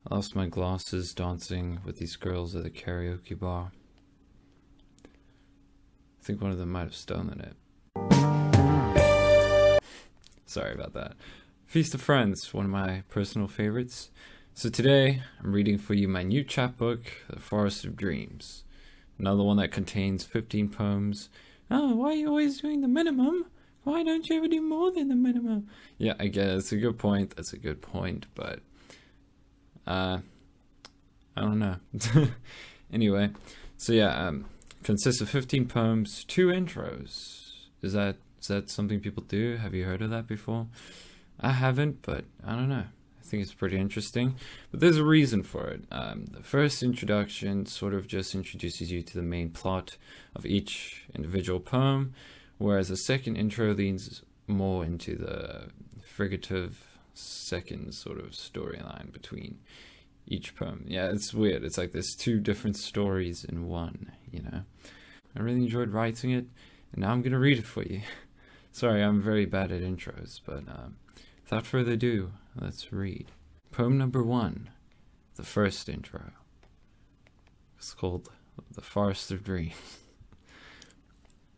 I lost my glasses dancing with these girls at the karaoke bar. I think one of them might have stolen it. Sorry about that. Feast of Friends, one of my personal favorites. So today, I'm reading for you my new chapbook, The Forest of Dreams. Another one that contains 15 poems. Oh, why are you always doing the minimum? Why don't you ever do more than the minimum? Yeah, I guess it's a good point. That's a good point, but I don't know. Anyway, so yeah, consists of 15 poems, 2 intros. Is that something people do? Have you heard of that before? I haven't, but I don't know. I think it's pretty interesting. But there's a reason for it. The first introduction sort of just introduces you to the main plot of each individual poem, whereas the second intro leans more into the figurative second sort of storyline between each poem. Yeah, it's weird. It's like there's 2 different stories in one, you know. I really enjoyed writing it, and now I'm going to read it for you. Sorry, I'm very bad at intros, but without further ado, let's read. Poem number 1, the first intro. It's called The Forest of Dreams.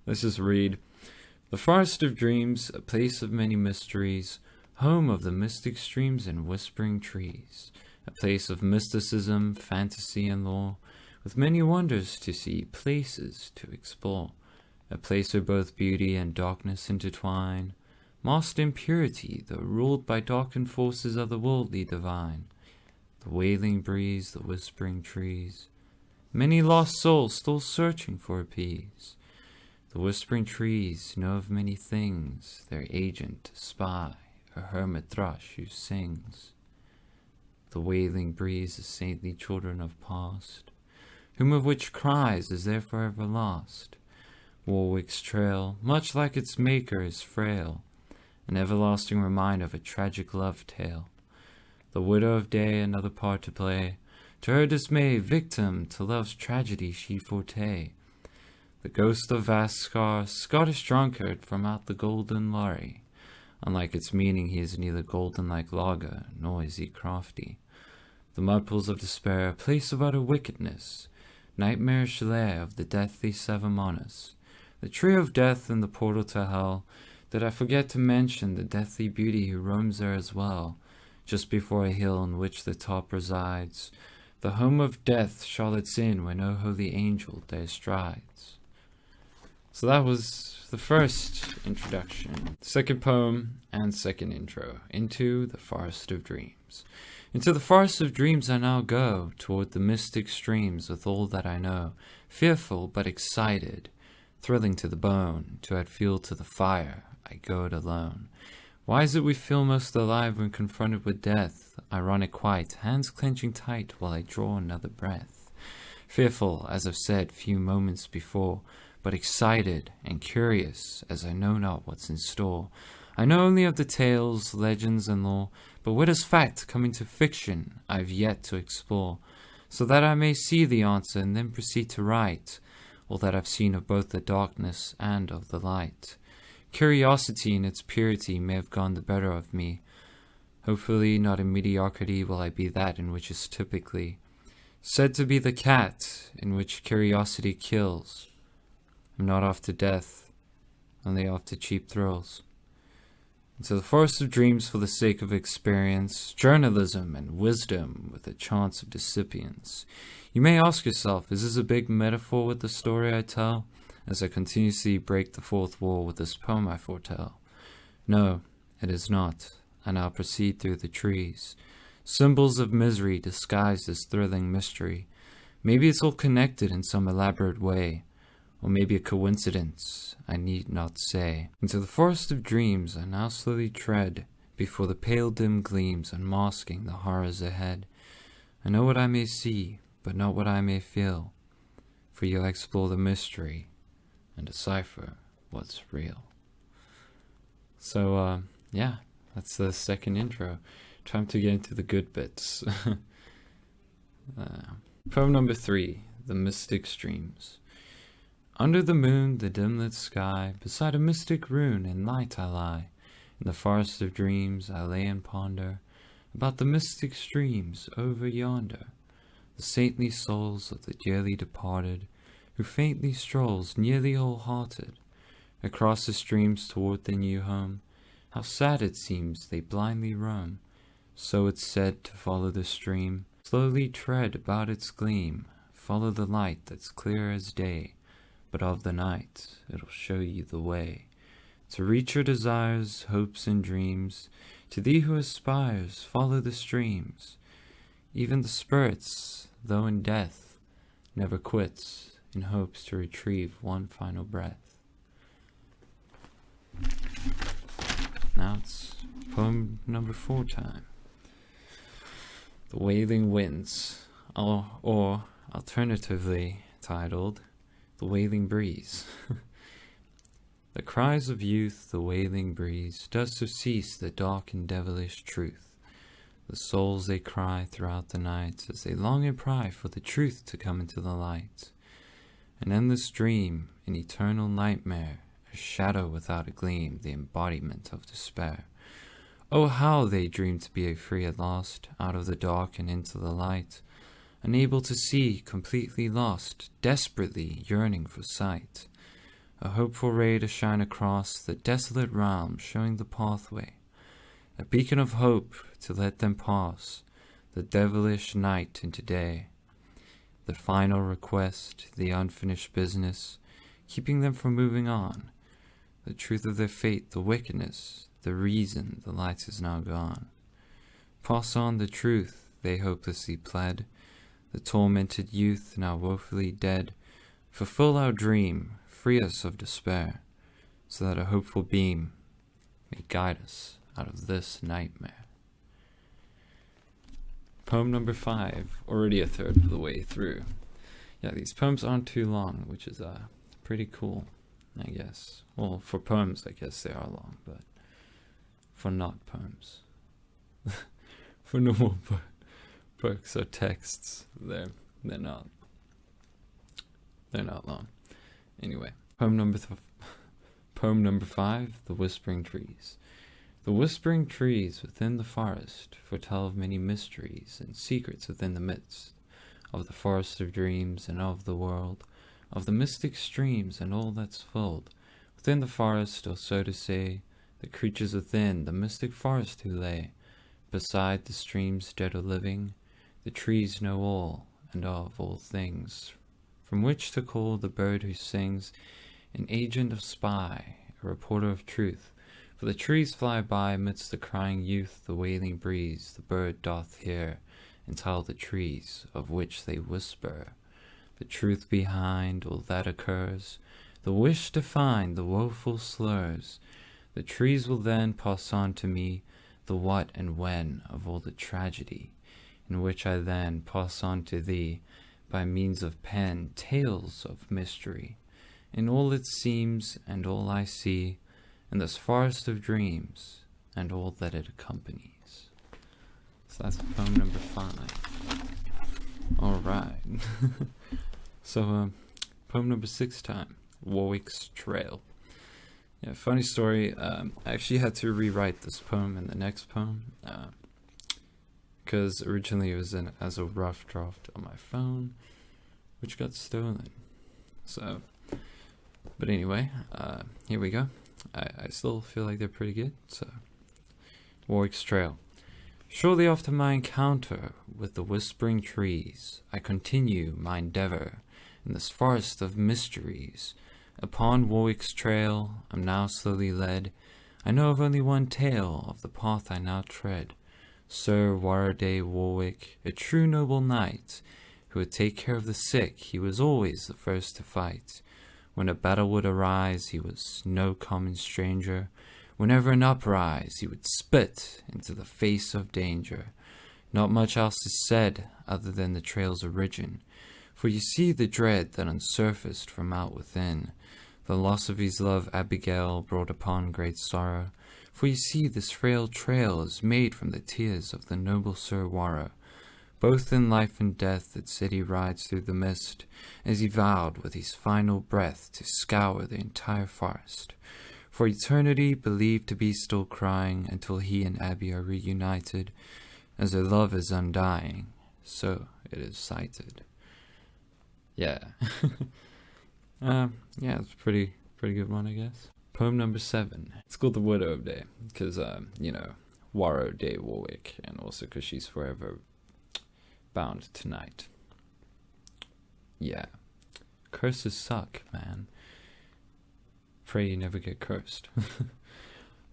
Let's just read. The Forest of Dreams, a place of many mysteries, home of the mystic streams and whispering trees, a place of mysticism, fantasy, and lore, with many wonders to see, places to explore, a place where both beauty and darkness intertwine, masked in purity, though ruled by darkened forces of the worldly divine, the wailing breeze, the whispering trees, many lost souls still searching for a peace. The whispering trees know of many things, their agent, spy, a hermit thrush who sings. The wailing breeze, the saintly children of past, whom of which cries is there forever lost. Warwick's trail, much like its maker, is frail, an everlasting reminder of a tragic love tale. The widow of day another part to play, to her dismay, victim to love's tragedy she forte. The Ghost of Vascar, Scottish drunkard from out the golden lorry. Unlike its meaning, he is neither golden like lager, nor is he crafty. The mudpools of despair, place of utter wickedness, nightmarish lair of the deathly Savamonuss. The tree of death and the portal to hell. Did I forget to mention the deathly beauty who roams there as well, just before a hill on which the top resides, the home of death, Charlotte's Inn, where no holy angel dares strides. So that was the first introduction, second poem, and second intro, into the Forest of Dreams. Into the Forest of Dreams I now go, toward the mystic streams with all that I know, fearful but excited, thrilling to the bone, to add fuel to the fire, I go it alone. Why is it we feel most alive when confronted with death? Ironic quite, hands clenching tight while I draw another breath. Fearful, as I've said few moments before, but excited and curious as I know not what's in store. I know only of the tales, legends, and lore, but where does fact come into fiction I've yet to explore, so that I may see the answer and then proceed to write all that I've seen of both the darkness and of the light. Curiosity in its purity may have gone the better of me. Hopefully not in mediocrity will I be that in which is typically said to be the cat in which curiosity kills. I'm not off to death, only off to cheap thrills. Into the Forest of Dreams for the sake of experience, journalism, and wisdom with a chance of dissipience. You may ask yourself, is this a big metaphor with the story I tell, as I continuously break the fourth wall with this poem I foretell? No, it is not, and I'll proceed through the trees. Symbols of misery disguised as thrilling mystery. Maybe it's all connected in some elaborate way, or maybe a coincidence, I need not say. Into the Forest of Dreams I now slowly tread, before the pale dim gleams unmasking the horrors ahead. I know what I may see, but not what I may feel, for you'll explore the mystery and decipher what's real. So, yeah, that's the second intro. Time to get into the good bits. Poem number 3, The Mystic Streams. Under the moon, the dim-lit sky, beside a mystic rune in light I lie. In the forest of dreams I lay and ponder, about the mystic streams over yonder, the saintly souls of the dearly departed, who faintly strolls, nearly wholehearted, across the streams toward the new home. How sad it seems they blindly roam. So it's said to follow the stream, slowly tread about its gleam, follow the light that's clear as day, but of the night it'll show you the way to reach your desires, hopes, and dreams. To thee who aspires, follow the streams. Even the spirits, though in death, never quits, in hopes to retrieve one final breath. Now it's poem number 4 time. The Wailing Winds, or alternatively titled, The Wailing Breeze. The cries of youth, the wailing breeze, does to cease the dark and devilish truth. The souls they cry throughout the night, as they long and pry for the truth to come into the light. An endless dream, an eternal nightmare, a shadow without a gleam, the embodiment of despair. Oh, how they dream to be free at last, out of the dark and into the light, unable to see, completely lost, desperately yearning for sight. A hopeful ray to shine across the desolate realm, showing the pathway, a beacon of hope to let them pass the devilish night into day. The final request, the unfinished business, keeping them from moving on. The truth of their fate, the wickedness, the reason the light is now gone. Pass on the truth they hopelessly pled, the tormented youth now woefully dead. Fulfill our dream, free us of despair, so that a hopeful beam may guide us out of this nightmare. Poem number 5, already a third of the way through. Yeah, these poems aren't too long, which is pretty cool, I guess. Well, for poems, I guess they are long, but for not poems, for normal books or texts, they're not long. Anyway, poem number 5, The Whispering Trees. The whispering trees within the forest foretell of many mysteries and secrets within the midst of the forest of dreams and of the world, of the mystic streams and all that's filled within the forest, or so to say, the creatures within the mystic forest who lay beside the streams dead or living. The trees know all and of all things, from which to call the bird who sings an agent of spy, a reporter of truth. For the trees fly by amidst the crying youth, the wailing breeze the bird doth hear, and tell the trees of which they whisper the truth behind all that occurs, the wish to find the woeful slurs. The trees will then pass on to me the what and when of all the tragedy, in which I then pass on to thee by means of pen tales of mystery, in all it seems and all I see, in this forest of dreams and all that it accompanies. So that's poem number 5. Alright. So, poem number 6 time, Warwick's Trail. Yeah, funny story, I actually had to rewrite this poem and the next poem, because originally it was as a rough draft on my phone, which got stolen. So, but anyway, here we go. I still feel like they're pretty good. So, Warwick's Trail. Shortly after my encounter with the whispering trees, I continue my endeavor in this forest of mysteries. Upon Warwick's trail I'm now slowly led. I know of only one tale of the path I now tread. Sir Warwick, a true noble knight, who would take care of the sick, he was always the first to fight. When a battle would arise, he was no common stranger. Whenever an uprise, he would spit into the face of danger. Not much else is said, other than the trail's origin. For you see the dread that unsurfaced from out within. The loss of his love Abigail brought upon great sorrow. For you see this frail trail is made from the tears of the noble Sir Warwick. Both in life and death it said he rides through the mist, as he vowed with his final breath to scour the entire forest. For eternity believed to be still crying, until he and Abby are reunited. as her love is undying, so it is cited. Yeah. Yeah, it's a pretty good one, I guess. Poem number 7. It's called The Widow of Day, because, Warrow Day Warwick, and also because she's forever bound tonight. Yeah. Curses suck, man. Pray you never get cursed.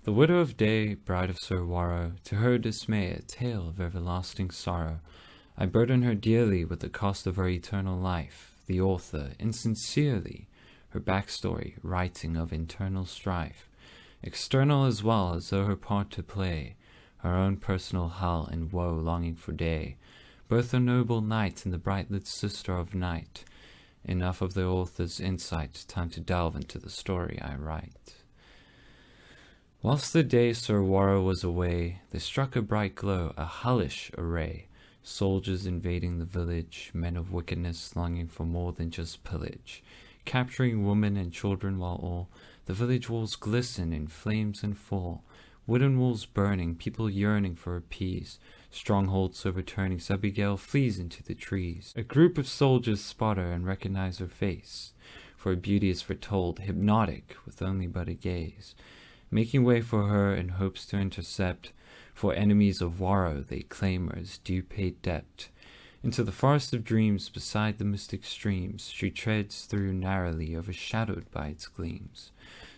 The Widow of Day, bride of Sir Warrow, to her dismay a tale of everlasting sorrow. I burden her dearly with the cost of her eternal life, the author, insincerely, her backstory, writing of internal strife, external as well as though her part to play, her own personal hell and woe longing for day, both a noble knight and the bright-lit sister of night. Enough of the author's insight, time to delve into the story I write. Whilst the day Sir Warrow was away, there struck a bright glow, a hellish array, soldiers invading the village, men of wickedness longing for more than just pillage, capturing women and children while all the village walls glisten in flames and fall, wooden walls burning, people yearning for a peace, strongholds overturning, Abigail flees into the trees. A group of soldiers spot her and recognize her face, for her beauty is foretold, hypnotic with only but a gaze, making way for her in hopes to intercept, for enemies of Warrow they claim her as due paid debt. Into the forest of dreams beside the mystic streams she treads through narrowly, overshadowed by its gleams.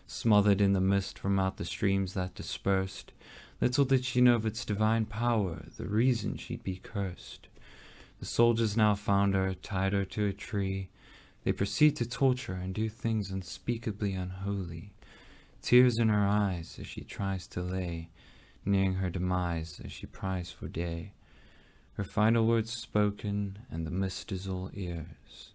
Smothered in the mist from out the streams that dispersed, little did she know of its divine power, the reason she'd be cursed. The soldiers now found her, tied her to a tree. They proceed to torture and do things unspeakably unholy. Tears in her eyes as she tries to lay, nearing her demise as she pries for day. Her final words spoken, and the mist is all ears.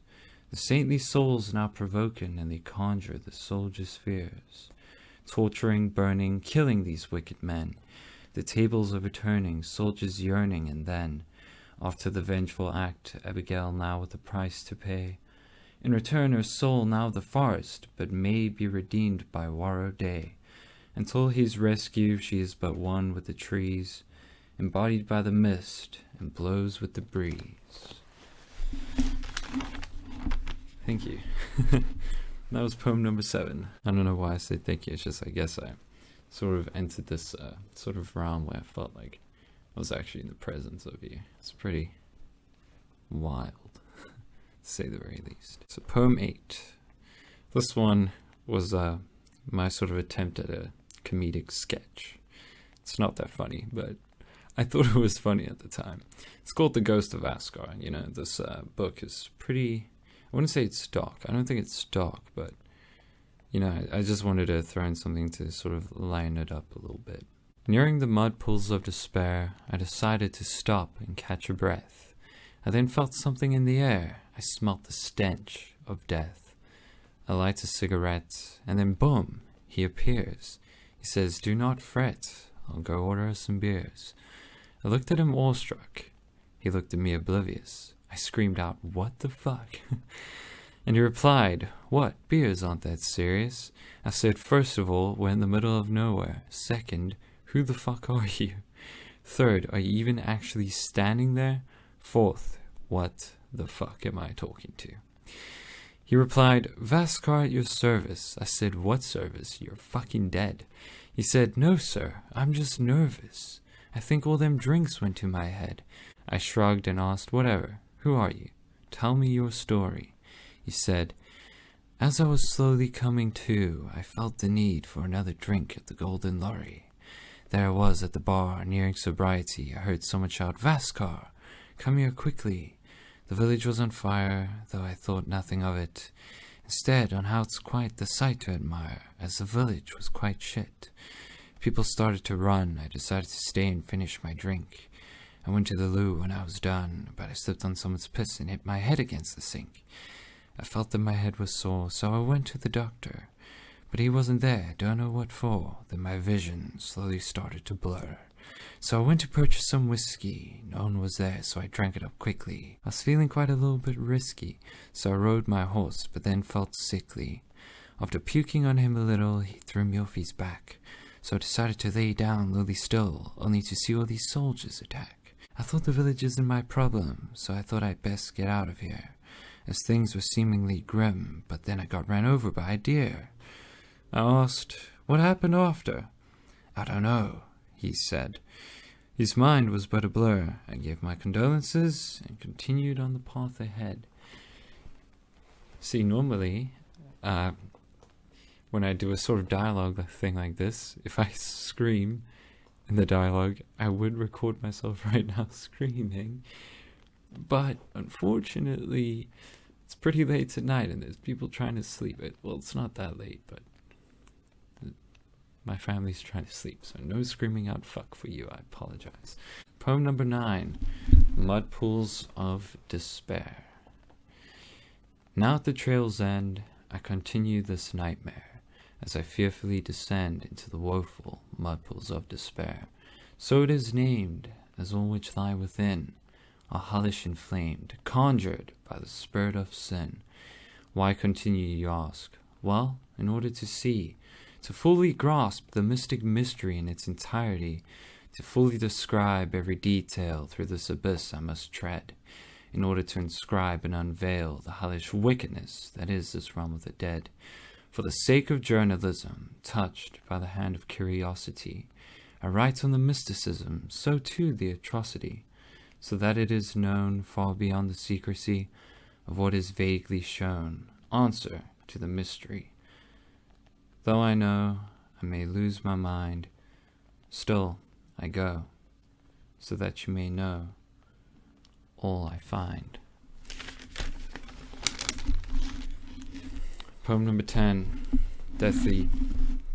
The saintly soul's now provoken, and they conjure the soldiers' fears. Torturing, burning, killing these wicked men. The tables overturning, soldiers yearning, and then, after the vengeful act, Abigail now with a price to pay. In return her soul now the forest, but may be redeemed by Warrow Day. Until his rescue she is but one with the trees, embodied by the mist, and blows with the breeze. Thank you. That was poem number 7. I don't know why I say thank you, it's just I guess I sort of entered this sort of realm where I felt like I was actually in the presence of you. It's pretty wild, to say the very least. So poem 8. This one was my sort of attempt at a comedic sketch. It's not that funny, but I thought it was funny at the time. It's called The Ghost of Vascar. You know, this book is pretty... I wouldn't say it's dark. I don't think it's dark, but, you know, I just wanted to throw in something to sort of lighten it up a little bit. Nearing the mud pools of despair, I decided to stop and catch a breath. I then felt something in the air. I smelt the stench of death. I light a cigarette, and then boom, he appears. He says, "Do not fret, I'll go order us some beers." I looked at him awestruck. He looked at me oblivious. I screamed out, "What the fuck?" And he replied, "What? Beers aren't that serious." I said, "First of all, we're in the middle of nowhere. Second, who the fuck are you? Third, are you even actually standing there? Fourth, what the fuck am I talking to?" He replied, "Vascar at your service." I said, "What service? You're fucking dead." He said, "No, sir, I'm just nervous. I think all them drinks went to my head." I shrugged and asked, "Whatever. Who are you? Tell me your story." He said, "As I was slowly coming to, I felt the need for another drink at the Golden Lorry. There I was at the bar, nearing sobriety. I heard someone shout, 'Vascar, come here quickly.' The village was on fire, though I thought nothing of it. Instead, on how it's quite the sight to admire, as the village was quite shit. People started to run. I decided to stay and finish my drink. I went to the loo when I was done, but I slipped on someone's piss and hit my head against the sink. I felt that my head was sore, so I went to the doctor. But he wasn't there, don't know what for. Then my vision slowly started to blur. So I went to purchase some whiskey. No one was there, so I drank it up quickly. I was feeling quite a little bit risky, so I rode my horse, but then felt sickly. After puking on him a little, he threw me off his back. So I decided to lay down lily still, only to see all these soldiers attack. I thought the village isn't my problem, so I thought I'd best get out of here, as things were seemingly grim, but then I got ran over by a deer. I asked, what happened after? I don't know, he said. His mind was but a blur. I gave my condolences and continued on the path ahead. See, normally, when I do a sort of dialogue thing like this, if I scream in the dialogue, I would record myself right now screaming. But unfortunately, it's pretty late tonight and there's people trying to sleep. Well, it's not that late, but my family's trying to sleep, so no screaming out fuck for you, I apologize. Poem number 9, Mud Pools of Despair. Now at the trail's end, I continue this nightmare, as I fearfully descend into the woeful mud pools of despair. So it is named, as all which lie within, are hellish inflamed, conjured by the spirit of sin. Why continue, you ask? Well, in order to see, to fully grasp the mystic mystery in its entirety, to fully describe every detail through this abyss I must tread, in order to inscribe and unveil the hellish wickedness that is this realm of the dead. For the sake of journalism, touched by the hand of curiosity, I write on the mysticism, so too the atrocity, so that it is known far beyond the secrecy of what is vaguely shown, answer to the mystery. Though I know I may lose my mind, still I go, so that you may know all I find. Poem number 10, Deathly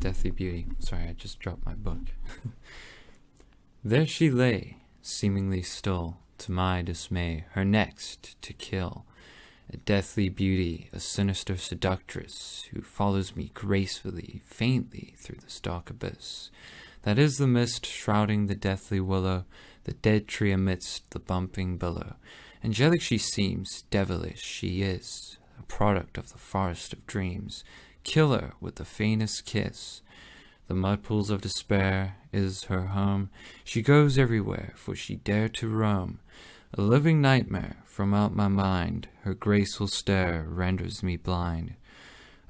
Beauty. Sorry, I just dropped my book. There she lay, seemingly still, to my dismay, her next to kill. A deathly beauty, a sinister seductress, who follows me gracefully, faintly through this dark abyss. That is the mist shrouding the deathly willow, the dead tree amidst the bumping billow. Angelic she seems, devilish she is, a product of the forest of dreams, killer with the faintest kiss. The mud pools of despair is her home. She goes everywhere, for she dared to roam. A living nightmare from out my mind, her graceful stare renders me blind.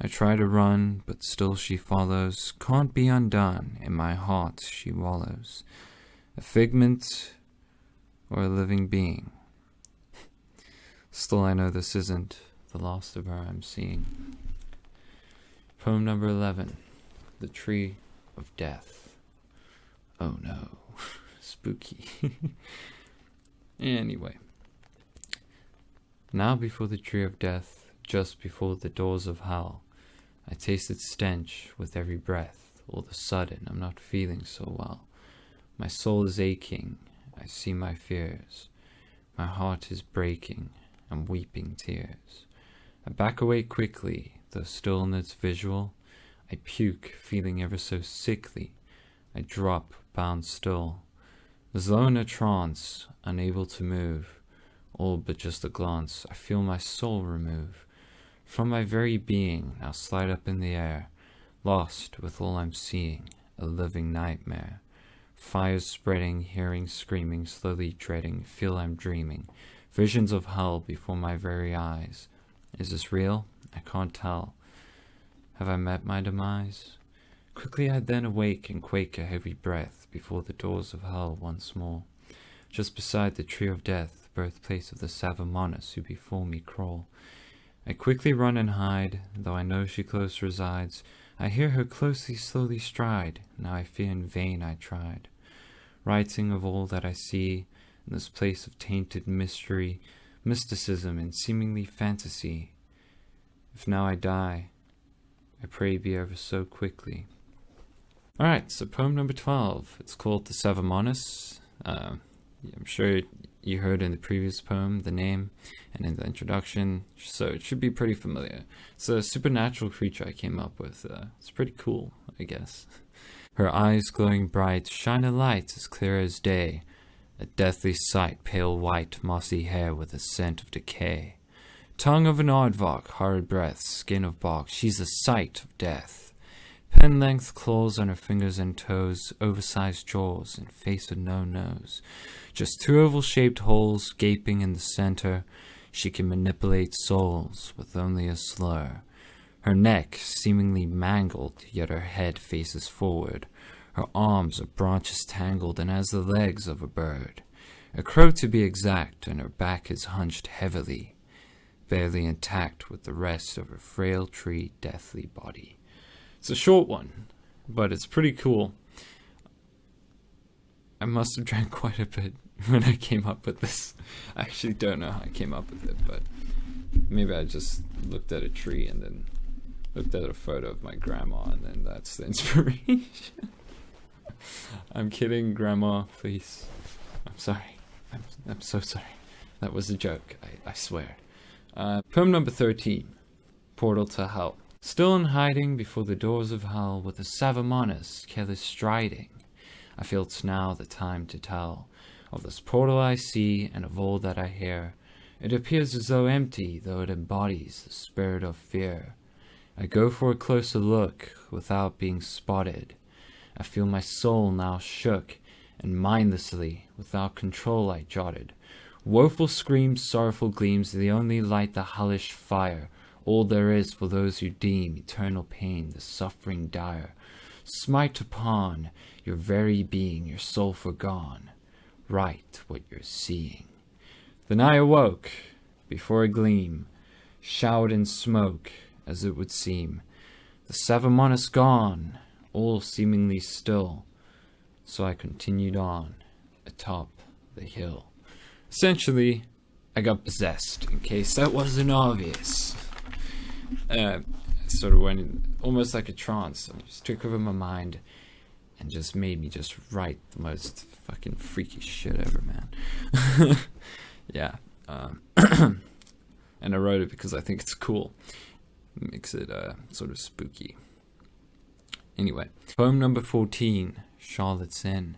I try to run, but still she follows, can't be undone, in my heart she wallows. A figment or a living being. Still I know this isn't the last of her I'm seeing. Poem number 11, The Tree of Death. Oh no, spooky. Anyway, now before the tree of death, just before the doors of hell, I taste its stench with every breath. All of a sudden, I'm not feeling so well. My soul is aching, I see my fears. My heart is breaking, I'm weeping tears. I back away quickly, though still in its visual. I puke, feeling ever so sickly. I drop, bound still. As though in a trance, unable to move, all but just a glance, I feel my soul remove. From my very being, now slide up in the air, lost with all I'm seeing, a living nightmare. Fires spreading, hearing screaming, slowly dreading, feel I'm dreaming. Visions of hell before my very eyes. Is this real? I can't tell. Have I met my demise? Quickly I then awake and quake a heavy breath before the doors of hell once more. Just beside the tree of death, birthplace of the Savamonuss who before me crawl. I quickly run and hide, though I know she close resides. I hear her closely, slowly stride. Now I fear in vain I tried. Writing of all that I see in this place of tainted mystery, mysticism, and seemingly fantasy. If now I die, I pray be ever so quickly. Alright, so poem number 12. It's called The Savamonuss. I'm sure you heard in the previous poem the name and in the introduction, so it should be pretty familiar. It's a supernatural creature I came up with. It's pretty cool, I guess. Her eyes glowing bright, shine a light as clear as day. A deathly sight, pale white, mossy hair with a scent of decay. Tongue of an aardvark, horrid breath, skin of bark, she's a sight of death. pen-length claws on her fingers and toes, oversized jaws, and face with no nose. Just two oval-shaped holes gaping in the center. She can manipulate souls with only a slur. Her neck seemingly mangled, yet her head faces forward. Her arms are branches tangled and has the legs of a bird. A crow to be exact, and her back is hunched heavily, barely intact with the rest of her frail tree deathly body. It's a short one, but it's pretty cool. I must have drank quite a bit when I came up with this. I actually don't know how I came up with it, but maybe I just looked at a tree and then looked at a photo of my grandma, and then that's the inspiration. I'm kidding, Grandma, please. I'm sorry. I'm so sorry. That was a joke, I swear. Poem number 13, Portal to Hell. Still in hiding before the doors of hell, with a Savamonuss careless striding, I feel it's now the time to tell of this portal I see and of all that I hear. It appears as though empty, though it embodies the spirit of fear. I go for a closer look without being spotted. I feel my soul now shook, and mindlessly, without control I jotted. Woeful screams, sorrowful gleams, the only light, the hellish fire. All there is for those who deem eternal pain, the suffering dire. Smite upon your very being, your soul forgone. Write what you're seeing. Then I awoke, before a gleam, showered in smoke, as it would seem. The Savamonuss gone, all seemingly still. So I continued on, atop the hill. Essentially, I got possessed, in case that wasn't obvious. Sort of went in, almost like a trance. I just took over my mind and just made me just write the most fucking freaky shit ever, man. Yeah. And I wrote it because I think it's cool. It makes it sort of spooky. Anyway, poem number 14, Charlotte's Inn.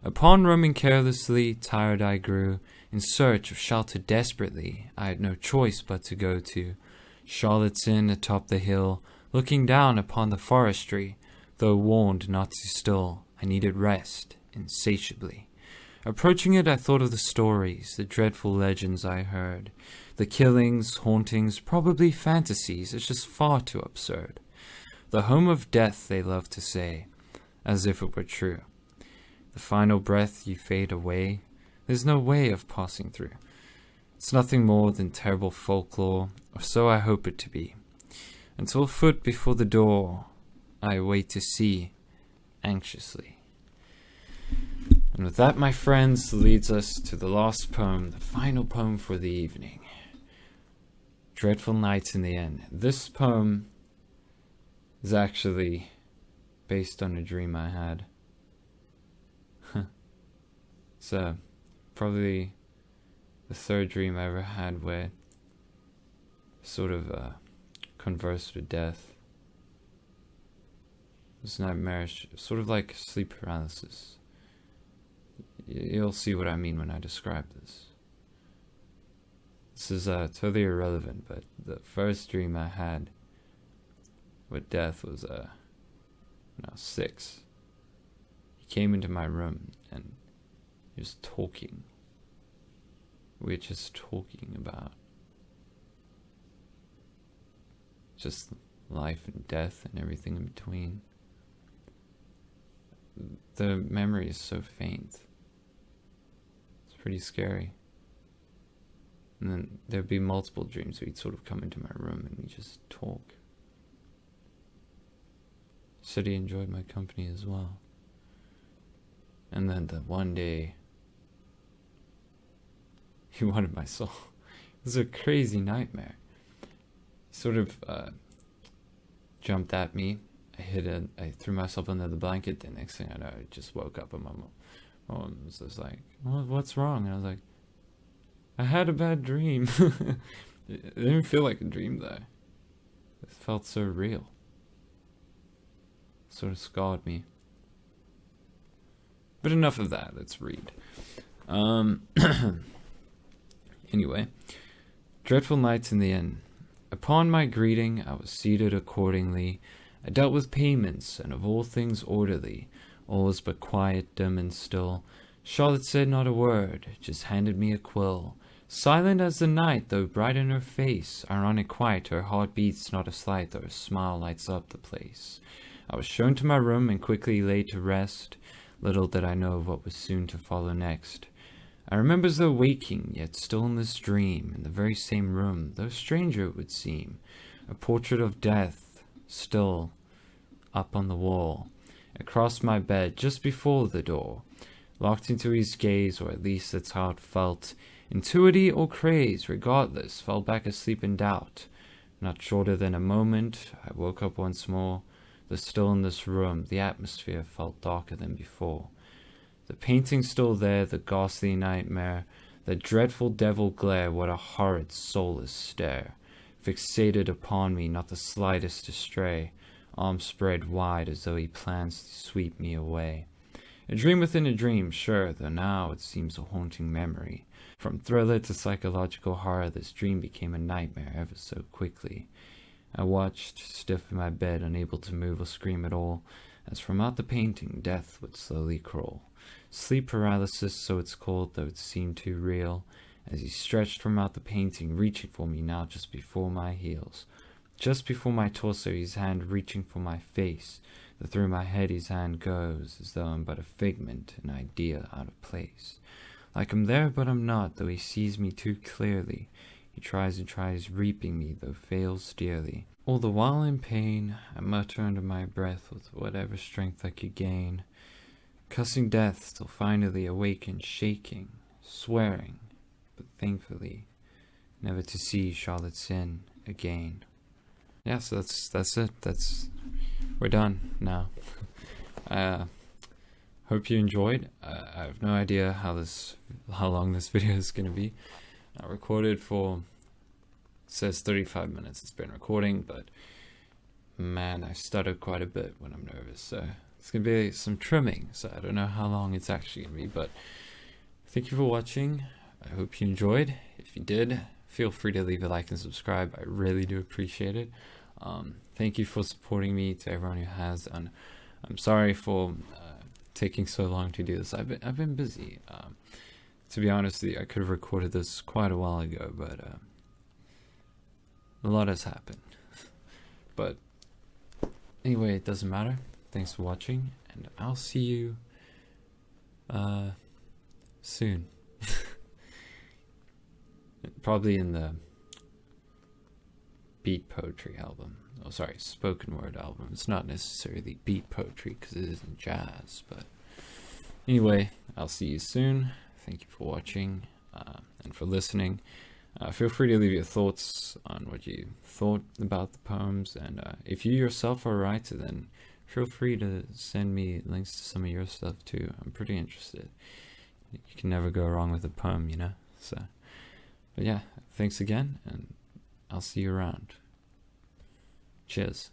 Upon roaming carelessly, tired I grew, in search of shelter desperately. I had no choice but to go to Charlotte's Inn atop the hill, looking down upon the forestry. Though warned not to still, I needed rest insatiably. Approaching it, I thought of the stories, the dreadful legends I heard. The killings, hauntings, probably fantasies, it's just far too absurd. The home of death, they love to say, as if it were true. The final breath you fade away, there's no way of passing through. It's nothing more than terrible folklore, or so I hope it to be. Until foot before the door, I wait to see, anxiously. And with that, my friends, leads us to the last poem, the final poem for the evening. Dreadful Nights in the Inn. This poem is actually based on a dream I had. It's probably the third dream I ever had where sort of conversed with death. It was nightmarish, sort of like sleep paralysis. You'll see what I mean when I describe this. This is totally irrelevant, but the first dream I had with death was when I was 6. He came into my room and he was talking. We were just talking about just life and death and everything in between. The memory is so faint. It's pretty scary. And then there'd be multiple dreams where he'd sort of come into my room and we'd just talk. Said he enjoyed my company as well. And then the one day, he wanted my soul. It was a crazy nightmare. He sort of jumped at me. I threw myself under the blanket. The next thing I know, I just woke up and my mom was just like, what's wrong? And I was like, I had a bad dream. It didn't feel like a dream though. It felt so real. It sort of scarred me. But enough of that, let's read. Anyway, Dreadful Nights in the Inn. Upon my greeting, I was seated accordingly. I dealt with payments, and of all things orderly. All was but quiet, dim, and still. Charlotte said not a word, just handed me a quill. Silent as the night, though bright in her face, ironic quite, her heart beats not a slight, though her smile lights up the place. I was shown to my room and quickly laid to rest. Little did I know of what was soon to follow next. I remember as though waking, yet still in this dream, in the very same room, though stranger it would seem, a portrait of death, still up on the wall, across my bed, just before the door. Locked into his gaze, or at least that's how it felt. Intuity or craze, regardless, fell back asleep in doubt. Not shorter than a moment, I woke up once more. Though still in this room, the atmosphere felt darker than before. The painting still there, the ghastly nightmare, the dreadful devil glare, what a horrid soulless stare, fixated upon me, not the slightest to stray, arms spread wide as though he plans to sweep me away. A dream within a dream, sure, though now it seems a haunting memory. From thriller to psychological horror, this dream became a nightmare ever so quickly. I watched, stiff in my bed, unable to move or scream at all, as from out the painting death would slowly crawl. Sleep paralysis, so it's called, though it seemed too real, as he stretched from out the painting, reaching for me now just before my heels. Just before my torso, his hand reaching for my face, though through my head his hand goes, as though I'm but a figment, an idea out of place. Like I'm there, but I'm not, though he sees me too clearly. He tries and tries, reaping me, though fails dearly. All the while in pain, I mutter under my breath with whatever strength I could gain, cussing death till finally awaken, shaking, swearing, but thankfully never to see Charlotte sin again. Yeah, so that's it. We're done now. Hope you enjoyed. I have no idea how long this video is going to be. I recorded for, it says 35 minutes it's been recording, but man, I stutter quite a bit when I'm nervous, so it's going to be some trimming, so I don't know how long it's actually going to be, but thank you for watching. I hope you enjoyed. If you did, feel free to leave a like and subscribe. I really do appreciate it. Thank you for supporting me, to everyone who has, and I'm sorry for taking so long to do this. I've been busy. To be honest with you, I could have recorded this quite a while ago, but a lot has happened. But anyway, it doesn't matter. Thanks for watching, and I'll see you soon. Probably in the beat poetry album. Oh, sorry, spoken word album. It's not necessarily beat poetry because it isn't jazz, but anyway, I'll see you soon. Thank you for watching and for listening. Feel free to leave your thoughts on what you thought about the poems, and if you yourself are a writer, then feel free to send me links to some of your stuff too. I'm pretty interested. You can never go wrong with a poem, you know? So, but yeah, thanks again, and I'll see you around. Cheers.